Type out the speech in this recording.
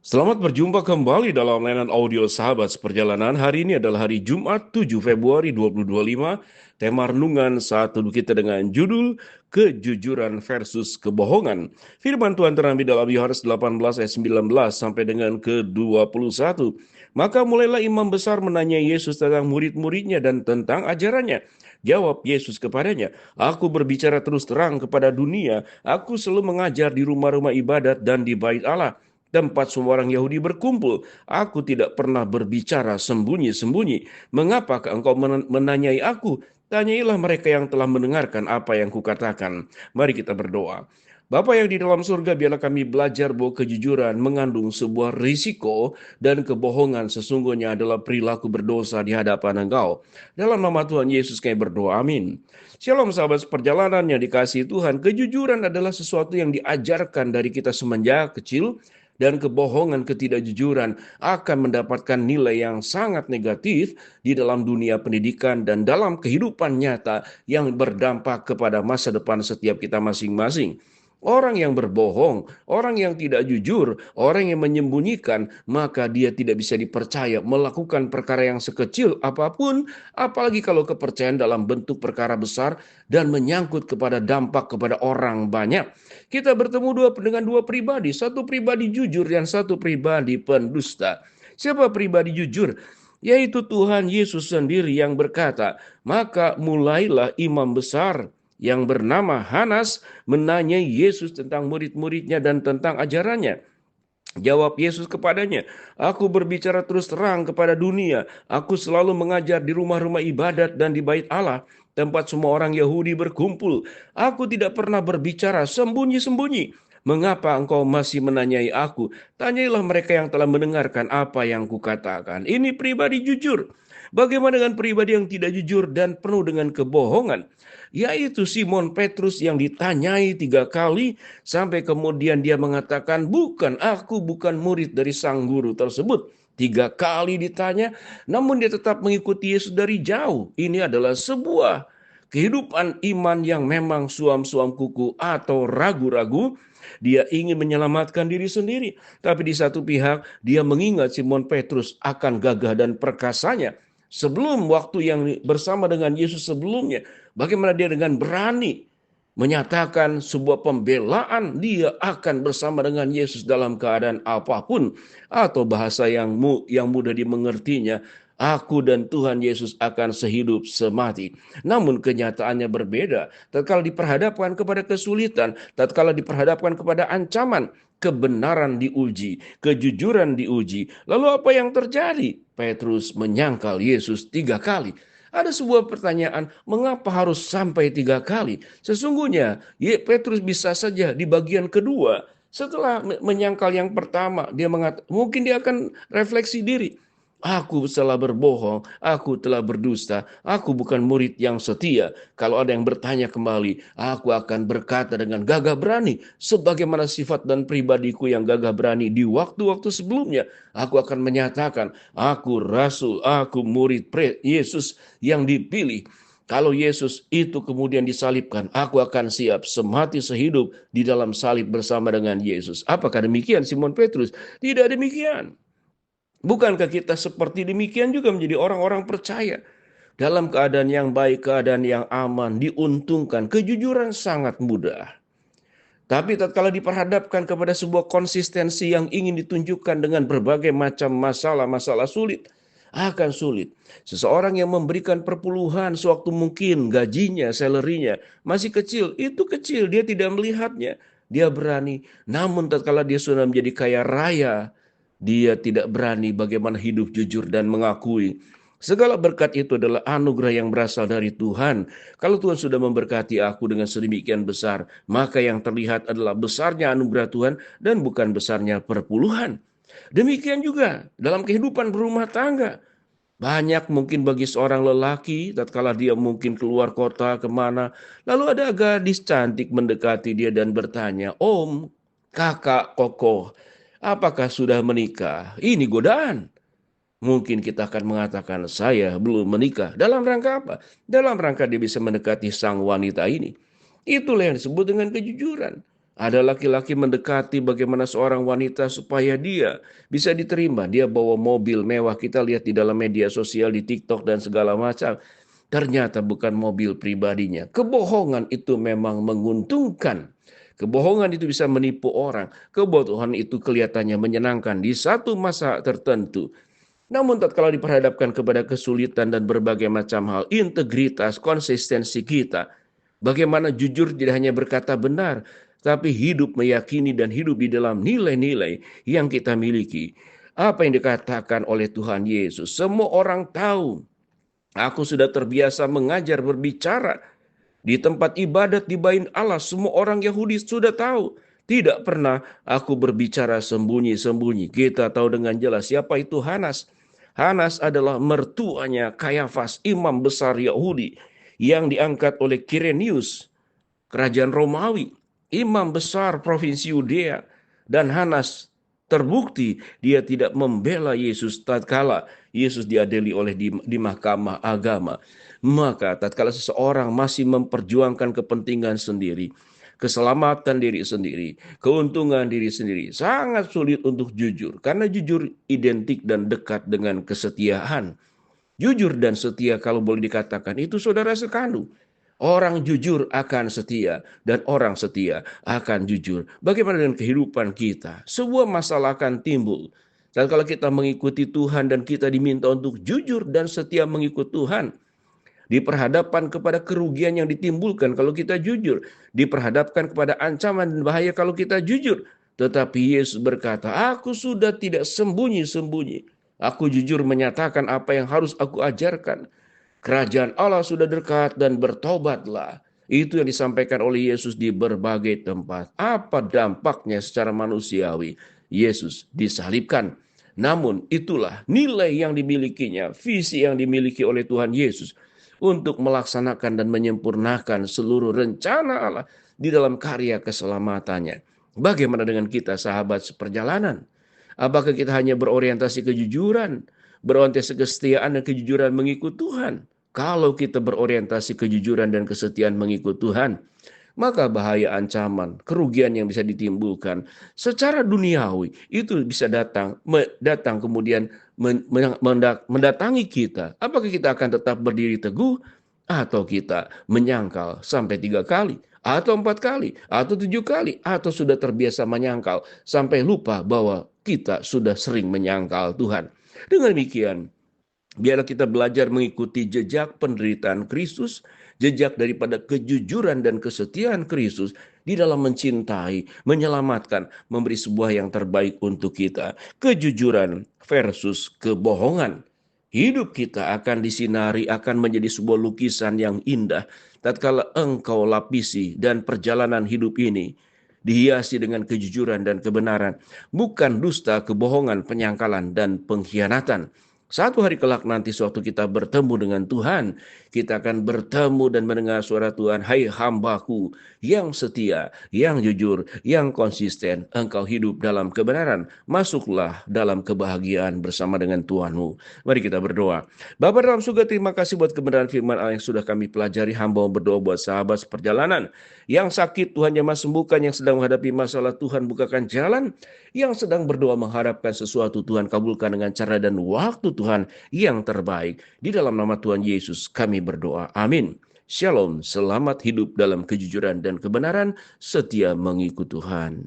Selamat berjumpa kembali dalam layanan audio Sahabat Seperjalanan. Hari ini adalah hari Jumat 7 Februari 2025. Tema renungan saat teduh kita dengan judul Kejujuran versus Kebohongan. Firman Tuhan terambil dalam Yohanes 18 ayat 19 sampai dengan ke-21. Maka mulailah imam besar menanya Yesus tentang murid-muridnya dan tentang ajarannya. Jawab Yesus kepadanya, "Aku berbicara terus terang kepada dunia. Aku selalu mengajar di rumah-rumah ibadat dan di bait Allah, tempat semua orang Yahudi berkumpul. Aku tidak pernah berbicara sembunyi-sembunyi. Mengapakah engkau menanyai aku? Tanyailah mereka yang telah mendengarkan apa yang kukatakan." Mari kita berdoa. Bapa yang di dalam surga, biarlah kami belajar bahwa kejujuran mengandung sebuah risiko dan kebohongan sesungguhnya adalah perilaku berdosa di hadapan Engkau. Dalam nama Tuhan Yesus kami berdoa, amin. Shalom sahabat perjalanan yang dikasihi Tuhan. Kejujuran adalah sesuatu yang diajarkan dari kita semenjak kecil, dan kebohongan, ketidakjujuran akan mendapatkan nilai yang sangat negatif di dalam dunia pendidikan dan dalam kehidupan nyata yang berdampak kepada masa depan setiap kita masing-masing. Orang yang berbohong, orang yang tidak jujur, orang yang menyembunyikan, maka dia tidak bisa dipercaya melakukan perkara yang sekecil apapun, apalagi kalau kepercayaan dalam bentuk perkara besar dan menyangkut kepada dampak kepada orang banyak. Kita bertemu dengan dua pribadi, satu pribadi jujur dan satu pribadi pendusta. Siapa pribadi jujur? Yaitu Tuhan Yesus sendiri yang berkata, "Maka mulailah imam besar yang bernama Hanas menanyai Yesus tentang murid-muridnya dan tentang ajarannya." Jawab Yesus kepadanya, "Aku berbicara terus terang kepada dunia. Aku selalu mengajar di rumah-rumah ibadat dan di bait Allah, tempat semua orang Yahudi berkumpul. Aku tidak pernah berbicara sembunyi-sembunyi. Mengapa engkau masih menanyai aku? Tanyailah mereka yang telah mendengarkan apa yang kukatakan." Ini pribadi jujur. Bagaimana dengan pribadi yang tidak jujur dan penuh dengan kebohongan? Yaitu Simon Petrus yang ditanyai 3 kali sampai kemudian dia mengatakan, "Bukan, aku bukan murid dari sang guru tersebut." 3 kali ditanya, namun dia tetap mengikuti Yesus dari jauh. Ini adalah sebuah kehidupan iman yang memang suam-suam kuku atau ragu-ragu. Dia ingin menyelamatkan diri sendiri, tapi di satu pihak dia mengingat Simon Petrus akan gagah dan perkasanya sebelum waktu yang bersama dengan Yesus sebelumnya. Bagaimana dia dengan berani menyatakan sebuah pembelaan, dia akan bersama dengan Yesus dalam keadaan apapun, atau bahasa yang mudah dimengertinya, aku dan Tuhan Yesus akan sehidup semati. Namun kenyataannya berbeda. Tatkala diperhadapkan kepada kesulitan, tatkala diperhadapkan kepada ancaman, kebenaran diuji, kejujuran diuji. Lalu apa yang terjadi? Petrus menyangkal Yesus 3 kali. Ada sebuah pertanyaan, mengapa harus sampai 3 kali? Sesungguhnya Petrus bisa saja di bagian kedua, setelah menyangkal yang pertama, mungkin dia akan refleksi diri. Aku telah berbohong, aku telah berdusta, aku bukan murid yang setia. Kalau ada yang bertanya kembali, aku akan berkata dengan gagah berani, sebagaimana sifat dan pribadiku yang gagah berani di waktu-waktu sebelumnya. Aku akan menyatakan, aku rasul, aku murid Yesus yang dipilih. Kalau Yesus itu kemudian disalibkan, aku akan siap semati sehidup di dalam salib bersama dengan Yesus. Apakah demikian Simon Petrus? Tidak demikian. Bukankah kita seperti demikian juga menjadi orang-orang percaya? Dalam keadaan yang baik, keadaan yang aman, diuntungkan, kejujuran sangat mudah. Tapi tatkala diperhadapkan kepada sebuah konsistensi yang ingin ditunjukkan dengan berbagai macam masalah-masalah sulit, akan sulit. Seseorang yang memberikan perpuluhan sewaktu mungkin gajinya, salary-nya masih kecil, itu kecil, dia tidak melihatnya. Dia berani, namun tatkala dia sudah menjadi kaya raya, dia tidak berani bagaimana hidup jujur dan mengakui segala berkat itu adalah anugerah yang berasal dari Tuhan. Kalau Tuhan sudah memberkati aku dengan sedemikian besar, maka yang terlihat adalah besarnya anugerah Tuhan dan bukan besarnya perpuluhan. Demikian juga dalam kehidupan berumah tangga. Banyak mungkin bagi seorang lelaki, tatkala dia mungkin keluar kota kemana, lalu ada gadis cantik mendekati dia dan bertanya, "Om, kakak, kokoh, apakah sudah menikah?" Ini godaan. Mungkin kita akan mengatakan, "Saya belum menikah." Dalam rangka apa? Dalam rangka dia bisa mendekati sang wanita ini. Itulah yang disebut dengan kejujuran. Ada laki-laki mendekati bagaimana seorang wanita supaya dia bisa diterima. Dia bawa mobil mewah, kita lihat di dalam media sosial, di TikTok dan segala macam. Ternyata bukan mobil pribadinya. Kebohongan itu memang menguntungkan. Kebohongan itu bisa menipu orang. Kebohongan itu kelihatannya menyenangkan di satu masa tertentu. Namun tatkala diperhadapkan kepada kesulitan dan berbagai macam hal, integritas, konsistensi kita, bagaimana jujur tidak hanya berkata benar, tapi hidup meyakini dan hidup di dalam nilai-nilai yang kita miliki. Apa yang dikatakan oleh Tuhan Yesus, semua orang tahu. Aku sudah terbiasa mengajar berbicara di tempat ibadat di bait Allah. Semua orang Yahudi sudah tahu. Tidak pernah aku berbicara sembunyi-sembunyi. Kita tahu dengan jelas siapa itu Hanas. Hanas adalah mertuanya Kayafas, imam besar Yahudi yang diangkat oleh Kirenius, kerajaan Romawi, imam besar provinsi Yudea. Dan Hanas terbukti dia tidak membela Yesus tatkala Yesus diadili oleh di mahkamah agama. Maka tatkala seseorang masih memperjuangkan kepentingan sendiri, keselamatan diri sendiri, keuntungan diri sendiri, sangat sulit untuk jujur. Karena jujur identik dan dekat dengan kesetiaan. Jujur dan setia kalau boleh dikatakan itu saudara sekandung. Orang jujur akan setia dan orang setia akan jujur. Bagaimana dengan kehidupan kita? Sebuah masalah akan timbul. Dan kalau kita mengikuti Tuhan dan kita diminta untuk jujur dan setia mengikut Tuhan, diperhadapkan kepada kerugian yang ditimbulkan kalau kita jujur, diperhadapkan kepada ancaman dan bahaya kalau kita jujur. Tetapi Yesus berkata, aku sudah tidak sembunyi-sembunyi. Aku jujur menyatakan apa yang harus aku ajarkan. Kerajaan Allah sudah dekat dan bertobatlah. Itu yang disampaikan oleh Yesus di berbagai tempat. Apa dampaknya secara manusiawi? Yesus disalibkan. Namun itulah nilai yang dimilikinya, visi yang dimiliki oleh Tuhan Yesus untuk melaksanakan dan menyempurnakan seluruh rencana Allah di dalam karya keselamatannya. Bagaimana dengan kita sahabat seperjalanan? Apakah kita hanya berorientasi kejujuran, berorientasi kesetiaan dan kejujuran mengikut Tuhan? Kalau kita berorientasi kejujuran dan kesetiaan mengikut Tuhan, maka bahaya, ancaman, kerugian yang bisa ditimbulkan secara duniawi itu bisa datang kemudian mendatangi kita. Apakah kita akan tetap berdiri teguh atau kita menyangkal sampai 3 kali atau 4 kali atau 7 kali atau sudah terbiasa menyangkal sampai lupa bahwa kita sudah sering menyangkal Tuhan. Dengan demikian, biarlah kita belajar mengikuti jejak penderitaan Kristus, jejak daripada kejujuran dan kesetiaan Kristus di dalam mencintai, menyelamatkan, memberi sebuah yang terbaik untuk kita. Kejujuran versus kebohongan. Hidup kita akan disinari, akan menjadi sebuah lukisan yang indah tatkala engkau lapisi dan perjalanan hidup ini dihiasi dengan kejujuran dan kebenaran, bukan dusta, kebohongan, penyangkalan, dan pengkhianatan. Satu hari kelak nanti sewaktu kita bertemu dengan Tuhan, kita akan bertemu dan mendengar suara Tuhan, hai hambaku yang setia, yang jujur, yang konsisten, engkau hidup dalam kebenaran, masuklah dalam kebahagiaan bersama dengan Tuhanmu. Mari kita berdoa. Bapa dalam surga, terima kasih buat kebenaran firman Allah yang sudah kami pelajari. Hamba berdoa buat sahabat seperjalanan yang sakit, Tuhan jamah sembuhkan, yang sedang menghadapi masalah, Tuhan bukakan jalan, yang sedang berdoa mengharapkan sesuatu, Tuhan kabulkan dengan cara dan waktu Tuhan yang terbaik. Di dalam nama Tuhan Yesus kami berdoa. Amin. Shalom, selamat hidup dalam kejujuran dan kebenaran, setia mengikut Tuhan.